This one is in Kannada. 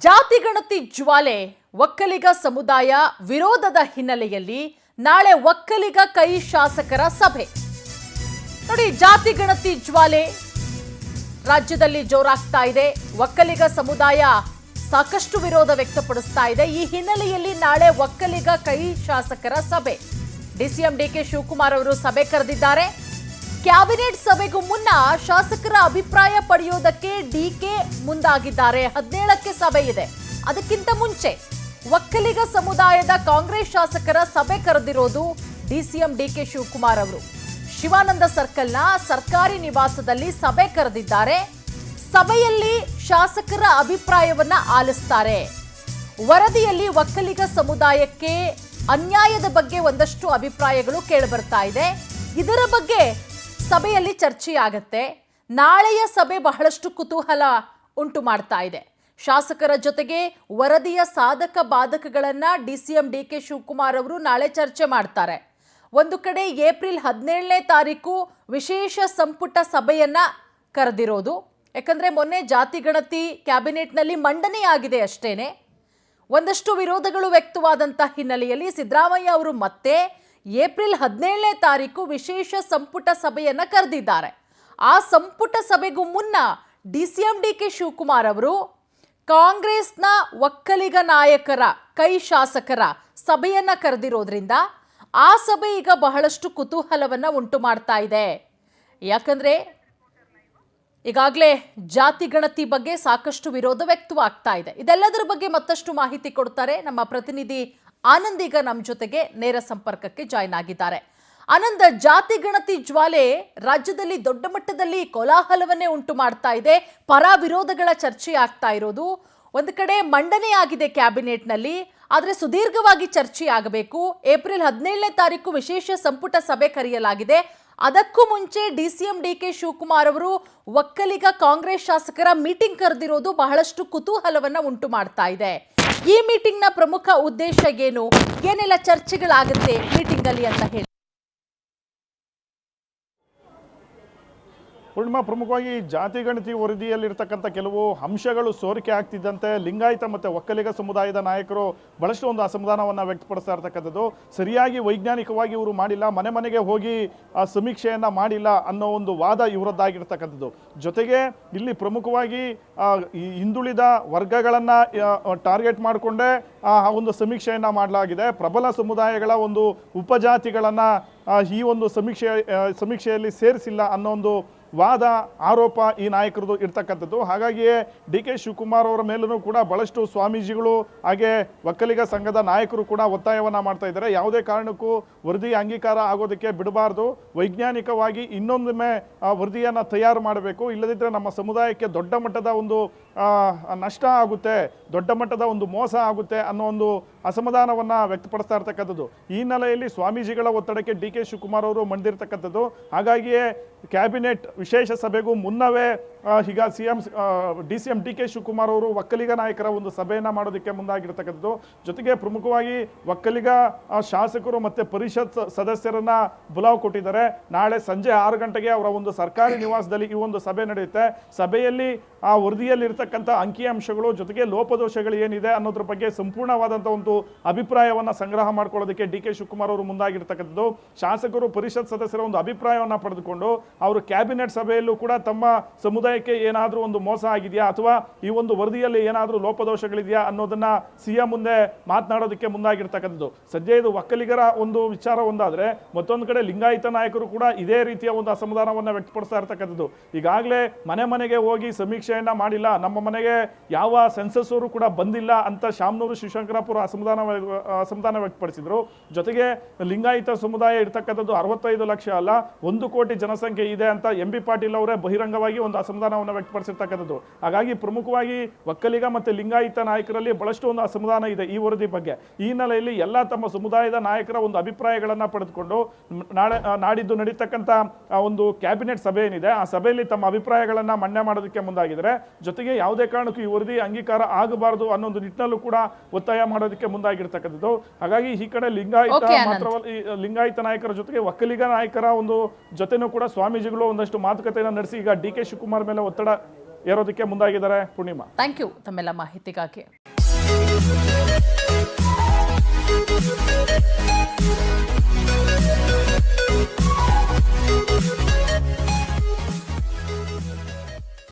ಜಾತಿಗಣತಿ ಜ್ವಾಲೆ ಒಕ್ಕಲಿಗ ಸಮುದಾಯ ವಿರೋಧದ ಹಿನ್ನೆಲೆಯಲ್ಲಿ ನಾಳೆ ಒಕ್ಕಲಿಗ ಕೈ ಶಾಸಕರ ಸಭೆ ನೋಡಿ. ಜಾತಿಗಣತಿ ಜ್ವಾಲೆ ರಾಜ್ಯದಲ್ಲಿ ಜೋರಾಗ್ತಾ ಇದೆ. ಒಕ್ಕಲಿಗ ಸಮುದಾಯ ಸಾಕಷ್ಟು ವಿರೋಧ ವ್ಯಕ್ತಪಡಿಸ್ತಾ ಇದೆ. ಈ ಹಿನ್ನೆಲೆಯಲ್ಲಿ ನಾಳೆ ಒಕ್ಕಲಿಗ ಕೈ ಶಾಸಕರ ಸಭೆ ಡಿಸಿಎಂ ಡಿಕೆ ಶಿವಕುಮಾರ್ ಅವರು ಸಭೆ ಕರೆದಿದ್ದಾರೆ. ಕ್ಯಾಬಿನೆಟ್ ಸಭೆಗೂ ಮುನ್ನ ಶಾಸಕರ ಅಭಿಪ್ರಾಯ ಪಡೆಯೋದಕ್ಕೆ ಡಿಕೆ ಮುಂದಾಗಿದ್ದಾರೆ. 17ಕ್ಕೆ ಸಭೆ ಇದೆ. ಅದಕ್ಕಿಂತ ಮುಂಚೆ ಒಕ್ಕಲಿಗ ಸಮುದಾಯದ ಕಾಂಗ್ರೆಸ್ ಶಾಸಕರ ಸಭೆ ಕರೆದಿರೋದು ಡಿಸಿಎಂ ಡಿಕೆ ಶಿವಕುಮಾರ್ ಅವರು. ಶಿವಾನಂದ ಸರ್ಕಲ್ನ ಸರ್ಕಾರಿ ನಿವಾಸದಲ್ಲಿ ಸಭೆ ಕರೆದಿದ್ದಾರೆ. ಸಭೆಯಲ್ಲಿ ಶಾಸಕರ ಅಭಿಪ್ರಾಯವನ್ನ ಆಲಿಸ್ತಾರೆ. ವರದಿಯಲ್ಲಿ ಒಕ್ಕಲಿಗ ಸಮುದಾಯಕ್ಕೆ ಅನ್ಯಾಯದ ಬಗ್ಗೆ ಒಂದಷ್ಟು ಅಭಿಪ್ರಾಯಗಳು ಕೇಳಿಬರ್ತಾ ಇದೆ. ಇದರ ಬಗ್ಗೆ ಸಭೆಯಲ್ಲಿ ಚರ್ಚೆಯಾಗತ್ತೆ. ನಾಳೆಯ ಸಭೆ ಬಹಳಷ್ಟು ಕುತೂಹಲ ಉಂಟು ಮಾಡ್ತಾ ಇದೆ. ಶಾಸಕರ ಜೊತೆಗೆ ವರದಿಯ ಸಾಧಕ ಬಾಧಕಗಳನ್ನ ಡಿಸಿಎಂ ಡಿಕೆ ಶಿವಕುಮಾರ್ ಅವರು ನಾಳೆ ಚರ್ಚೆ ಮಾಡ್ತಾರೆ. ಒಂದು ಕಡೆ ಏಪ್ರಿಲ್ 17ನೇ ತಾರೀಕು ವಿಶೇಷ ಸಂಪುಟ ಸಭೆಯನ್ನ ಕರೆದಿರೋದು. ಯಾಕಂದ್ರೆ ಮೊನ್ನೆ ಜಾತಿಗಣತಿ ಕ್ಯಾಬಿನೆಟ್ನಲ್ಲಿ ಮಂಡನೆಯಾಗಿದೆ ಅಷ್ಟೇನೆ. ಒಂದಷ್ಟು ವಿರೋಧಗಳು ವ್ಯಕ್ತವಾದಂಥ ಹಿನ್ನೆಲೆಯಲ್ಲಿ ಸಿದ್ದರಾಮಯ್ಯ ಅವರು ಮತ್ತೆ ಏಪ್ರಿಲ್ 17ನೇ ತಾರೀಕು ವಿಶೇಷ ಸಂಪುಟ ಸಭೆಯನ್ನ ಕರೆದಿದ್ದಾರೆ. ಆ ಸಂಪುಟ ಸಭೆಗೂ ಮುನ್ನ ಡಿಸಿಎಂ ಡಿಕೆ ಶಿವಕುಮಾರ್ ಅವರು ಕಾಂಗ್ರೆಸ್ನ ಒಕ್ಕಲಿಗ ನಾಯಕರ ಕೈ ಶಾಸಕರ ಸಭೆಯನ್ನ ಕರೆದಿರೋದ್ರಿಂದ ಆ ಸಭೆ ಈಗ ಬಹಳಷ್ಟು ಕುತೂಹಲವನ್ನ ಉಂಟು ಮಾಡ್ತಾ ಇದೆ. ಯಾಕಂದ್ರೆ ಈಗಾಗಲೇ ಜಾತಿ ಗಣತಿ ಬಗ್ಗೆ ಸಾಕಷ್ಟು ವಿರೋಧ ವ್ಯಕ್ತವಾಗ್ತಾ ಇದೆ. ಇದೆಲ್ಲದರ ಬಗ್ಗೆ ಮತ್ತಷ್ಟು ಮಾಹಿತಿ ಕೊಡ್ತಾರೆ ನಮ್ಮ ಪ್ರತಿನಿಧಿ ಆನಂದ್. ಈಗ ನಮ್ಮ ಜೊತೆಗೆ ನೇರ ಸಂಪರ್ಕಕ್ಕೆ ಜಾಯ್ನ್ ಆಗಿದ್ದಾರೆ. ಆನಂದ್, ಜಾತಿ ಗಣತಿ ಜ್ವಾಲೆ ರಾಜ್ಯದಲ್ಲಿ ದೊಡ್ಡ ಮಟ್ಟದಲ್ಲಿ ಕೋಲಾಹಲವನ್ನೇ ಉಂಟು ಮಾಡ್ತಾ ಇದೆ. ಪರ ವಿರೋಧಗಳ ಚರ್ಚೆ ಆಗ್ತಾ ಇರೋದು. ಒಂದು ಕಡೆ ಮಂಡನೆಯಾಗಿದೆ ಕ್ಯಾಬಿನೆಟ್ನಲ್ಲಿ, ಆದರೆ ಸುದೀರ್ಘವಾಗಿ ಚರ್ಚೆ ಆಗಬೇಕು. ಏಪ್ರಿಲ್ 17ನೇ ತಾರೀಕು ವಿಶೇಷ ಸಂಪುಟ ಸಭೆ ಕರೆಯಲಾಗಿದೆ. ಅದಕ್ಕೂ ಮುಂಚೆ ಡಿಸಿಎಂ ಡಿಕೆ ಶಿವಕುಮಾರ್ ಅವರು ಒಕ್ಕಲಿಗ ಕಾಂಗ್ರೆಸ್ ಶಾಸಕರ ಮೀಟಿಂಗ್ ಕರೆದಿರೋದು ಬಹಳಷ್ಟು ಕುತೂಹಲವನ್ನ ಉಂಟು ಮಾಡ್ತಾ ಇದೆ. ಈ ಮೀಟಿಂಗ್ ನ ಪ್ರಮುಖ ಉದ್ದೇಶ ಏನು, ಏನೆಲ್ಲ ಚರ್ಚೆಗಳಾಗುತ್ತೆ ಮೀಟಿಂಗ್ ಅಲ್ಲಿ ಅಂತ ಹೇಳಿ? ಪೂರ್ಣಿಮಾ, ಪ್ರಮುಖವಾಗಿ ಜಾತಿ ಗಣತಿ ವರದಿಯಲ್ಲಿರ್ತಕ್ಕಂಥ ಕೆಲವು ಅಂಶಗಳು ಸೋರಿಕೆ ಆಗ್ತಿದ್ದಂತೆ ಲಿಂಗಾಯತ ಮತ್ತು ಒಕ್ಕಲಿಗ ಸಮುದಾಯದ ನಾಯಕರು ಬಹಳಷ್ಟು ಒಂದು ಅಸಮಾಧಾನವನ್ನು ವ್ಯಕ್ತಪಡಿಸ್ತಾ ಇರ್ತಕ್ಕಂಥದ್ದು. ಸರಿಯಾಗಿ ವೈಜ್ಞಾನಿಕವಾಗಿ ಇವರು ಮಾಡಿಲ್ಲ, ಮನೆ ಮನೆಗೆ ಹೋಗಿ ಸಮೀಕ್ಷೆಯನ್ನು ಮಾಡಿಲ್ಲ ಅನ್ನೋ ಒಂದು ವಾದ ಇವರದ್ದಾಗಿರ್ತಕ್ಕಂಥದ್ದು. ಜೊತೆಗೆ ಇಲ್ಲಿ ಪ್ರಮುಖವಾಗಿ ಈ ಹಿಂದುಳಿದ ವರ್ಗಗಳನ್ನು ಟಾರ್ಗೆಟ್ ಮಾಡಿಕೊಂಡೇ ಆ ಒಂದು ಸಮೀಕ್ಷೆಯನ್ನು ಮಾಡಲಾಗಿದೆ. ಪ್ರಬಲ ಸಮುದಾಯಗಳ ಒಂದು ಉಪಜಾತಿಗಳನ್ನು ಈ ಒಂದು ಸಮೀಕ್ಷೆಯಲ್ಲಿ ಸೇರಿಸಿಲ್ಲ ಅನ್ನೋ ಒಂದು ವಾದ ಆರೋಪ ಈ ನಾಯಕರದು ಇರ್ತಕ್ಕಂಥದ್ದು. ಹಾಗಾಗಿಯೇ ಡಿ ಕೆ ಶಿವಕುಮಾರ್ ಅವರ ಮೇಲೂ ಕೂಡ ಬಹಳಷ್ಟು ಸ್ವಾಮೀಜಿಗಳು ಹಾಗೆ ಒಕ್ಕಲಿಗ ಸಂಘದ ನಾಯಕರು ಕೂಡ ಒತ್ತಾಯವನ್ನು ಮಾಡ್ತಾ ಇದ್ದಾರೆ. ಯಾವುದೇ ಕಾರಣಕ್ಕೂ ವರದಿ ಅಂಗೀಕಾರ ಆಗೋದಕ್ಕೆ ಬಿಡಬಾರ್ದು, ವೈಜ್ಞಾನಿಕವಾಗಿ ಇನ್ನೊಂದೊಮ್ಮೆ ವರದಿಯನ್ನು ತಯಾರು ಮಾಡಬೇಕು, ಇಲ್ಲದಿದ್ದರೆ ನಮ್ಮ ಸಮುದಾಯಕ್ಕೆ ದೊಡ್ಡ ಮಟ್ಟದ ಒಂದು ನಷ್ಟ ಆಗುತ್ತೆ, ದೊಡ್ಡ ಮಟ್ಟದ ಒಂದು ಮೋಸ ಆಗುತ್ತೆ ಅನ್ನೋ ಒಂದು ಅಸಮಾಧಾನವನ್ನು ವ್ಯಕ್ತಪಡಿಸ್ತಾ ಇರ್ತಕ್ಕಂಥದ್ದು. ಈ ಹಿನ್ನೆಲೆಯಲ್ಲಿ ಸ್ವಾಮೀಜಿಗಳ ಒತ್ತಡಕ್ಕೆ ಡಿ ಕೆ ಶಿವಕುಮಾರ್ ಅವರು ಮಂಡಿರ್ತಕ್ಕಂಥದ್ದು. ಹಾಗಾಗಿಯೇ ಕ್ಯಾಬಿನೆಟ್ ವಿಶೇಷ ಸಭೆಗೂ ಮುನ್ನವೇ ಈಗ ಡಿಸಿಎಂ ಡಿ ಕೆ ಶಿವಕುಮಾರ್ ಅವರು ಒಕ್ಕಲಿಗ ನಾಯಕರ ಒಂದು ಸಭೆಯನ್ನು ಮಾಡೋದಕ್ಕೆ ಮುಂದಾಗಿರ್ತಕ್ಕಂಥದ್ದು. ಜೊತೆಗೆ ಪ್ರಮುಖವಾಗಿ ಒಕ್ಕಲಿಗ ಶಾಸಕರು ಮತ್ತು ಪರಿಷತ್ ಸದಸ್ಯರನ್ನ ಬುಲಾವ್ ಕೊಟ್ಟಿದ್ದಾರೆ. ನಾಳೆ ಸಂಜೆ 6 ಗಂಟೆಗೆ ಅವರ ಒಂದು ಸರ್ಕಾರಿ ನಿವಾಸದಲ್ಲಿ ಈ ಒಂದು ಸಭೆ ನಡೆಯುತ್ತೆ. ಸಭೆಯಲ್ಲಿ ಆ ವರದಿಯಲ್ಲಿರ್ತಕ್ಕಂಥ ಅಂಕಿಅಂಶಗಳು ಜೊತೆಗೆ ಲೋಪದೋಷಗಳು ಏನಿದೆ ಅನ್ನೋದ್ರ ಬಗ್ಗೆ ಸಂಪೂರ್ಣವಾದಂಥ ಒಂದು ಅಭಿಪ್ರಾಯವನ್ನು ಸಂಗ್ರಹ ಮಾಡ್ಕೊಳ್ಳೋದಕ್ಕೆ ಡಿ ಕೆ ಶಿವಕುಮಾರ್ ಅವರು ಮುಂದಾಗಿರ್ತಕ್ಕಂಥದ್ದು. ಶಾಸಕರು ಪರಿಷತ್ ಸದಸ್ಯರ ಒಂದು ಅಭಿಪ್ರಾಯವನ್ನು ಪಡೆದುಕೊಂಡು ಅವರು ಕ್ಯಾಬಿನೆಟ್ ಸಭೆಯಲ್ಲೂ ಕೂಡ ತಮ್ಮ ಸಮುದಾಯಕ್ಕೆ ಏನಾದರೂ ಒಂದು ಮೋಸ ಆಗಿದೆಯಾ ಅಥವಾ ಈ ಒಂದು ವರದಿಯಲ್ಲಿ ಏನಾದರೂ ಲೋಪದೋಷಗಳಿದೆಯಾ ಅನ್ನೋದನ್ನ ಸಿಎಂ ಮುಂದೆ ಮಾತನಾಡೋದಕ್ಕೆ ಮುಂದಾಗಿರ್ತಕ್ಕಂಥದ್ದು. ಸದ್ಯ ಇದು ಒಕ್ಕಲಿಗರ ಒಂದು ವಿಚಾರ ಒಂದಾದರೆ, ಮತ್ತೊಂದು ಕಡೆ ಲಿಂಗಾಯತ ನಾಯಕರು ಕೂಡ ಇದೇ ರೀತಿಯ ಒಂದು ಅಸಮಾಧಾನವನ್ನು ವ್ಯಕ್ತಪಡಿಸ್ತಾ ಇರ್ತಕ್ಕಂಥದ್ದು. ಈಗಾಗಲೇ ಮನೆ ಮನೆಗೆ ಹೋಗಿ ಸಮೀಕ್ಷೆಯನ್ನ ಮಾಡಿಲ್ಲ, ನಮ್ಮ ಮನೆಗೆ ಯಾವ ಸೆನ್ಸಸ್ ಅವರು ಕೂಡ ಬಂದಿಲ್ಲ ಅಂತ ಶಾಮನೂರು ಶಿವಶಂಕರಪುರ ಅಸಮಾಧಾನ ವ್ಯಕ್ತಪಡಿಸಿದ್ರು. ಜೊತೆಗೆ ಲಿಂಗಾಯತ ಸಮುದಾಯ ಇರ್ತಕ್ಕಂಥದ್ದು 65 ಲಕ್ಷ ಅಲ್ಲ, 1 ಕೋಟಿ ಜನಸಂಖ್ಯೆ ಇದೆ ಅಂತ MB ಪಾಟೀಲ್ ಅವರೇ ಬಹಿರಂಗವಾಗಿ ಒಂದು ಅಸಮಾಧಾನವನ್ನು ವ್ಯಕ್ತಪಡಿಸಿರ್ತಕ್ಕಂಥದ್ದು. ಹಾಗಾಗಿ ಪ್ರಮುಖವಾಗಿ ಒಕ್ಕಲಿಗ ಮತ್ತು ಲಿಂಗಾಯತ ನಾಯಕರಲ್ಲಿ ಬಹಳಷ್ಟು ಒಂದು ಅಸಮಾಧಾನ ಇದೆ ಈ ವರದಿ ಬಗ್ಗೆ. ಈ ಹಿನ್ನೆಲೆಯಲ್ಲಿ ಎಲ್ಲ ತಮ್ಮ ಸಮುದಾಯದ ನಾಯಕರ ಒಂದು ಅಭಿಪ್ರಾಯಗಳನ್ನು ಪಡೆದುಕೊಂಡು ನಾಡಿದ್ದು ನಡೀತಕ್ಕಂಥ ಒಂದು ಕ್ಯಾಬಿನೆಟ್ ಸಭೆ ಏನಿದೆ ಆ ಸಭೆಯಲ್ಲಿ ತಮ್ಮ ಅಭಿಪ್ರಾಯಗಳನ್ನು ಮಂಡನೆ ಮಾಡೋದಕ್ಕೆ ಮುಂದಾಗಿದ್ದಾರೆ. ಜೊತೆಗೆ ಯಾವುದೇ ಕಾರಣಕ್ಕೂ ಈ ವರದಿ ಅಂಗೀಕಾರ ಆಗಬಾರದು ಅನ್ನೋ ಒಂದು ನಿಟ್ಟಿನಲ್ಲೂ ಕೂಡ ಒತ್ತಾಯ ಮಾಡೋದಕ್ಕೆ ಮುಂದಾಗಿರ್ತಕ್ಕಂಥದ್ದು. ಹಾಗಾಗಿ ಈ ಕಡೆ ಲಿಂಗಾಯತ ನಾಯಕರ ಜೊತೆಗೆ ಒಕ್ಕಲಿಗ ನಾಯಕರ ಒಂದು ಜೊತೆನೂ ಕೂಡ ಸ್ವಾಮೀಜಿಗಳು ಒಂದಷ್ಟು ಮಾತುಕತೆಯನ್ನು ನಡೆಸಿ ಈಗ ಡಿ ಕೆ ಶಿವಕುಮಾರ್ ಮೇಲೆ ಒತ್ತಡ ಏರೋದಕ್ಕೆ ಮುಂದಾಗಿದ್ದಾರೆ. ಪೂರ್ಣಿಮಾ, ಥ್ಯಾಂಕ್ ಯು ತಮ್ಮೆಲ್ಲ ಮಾಹಿತಿಗಾಗಿ.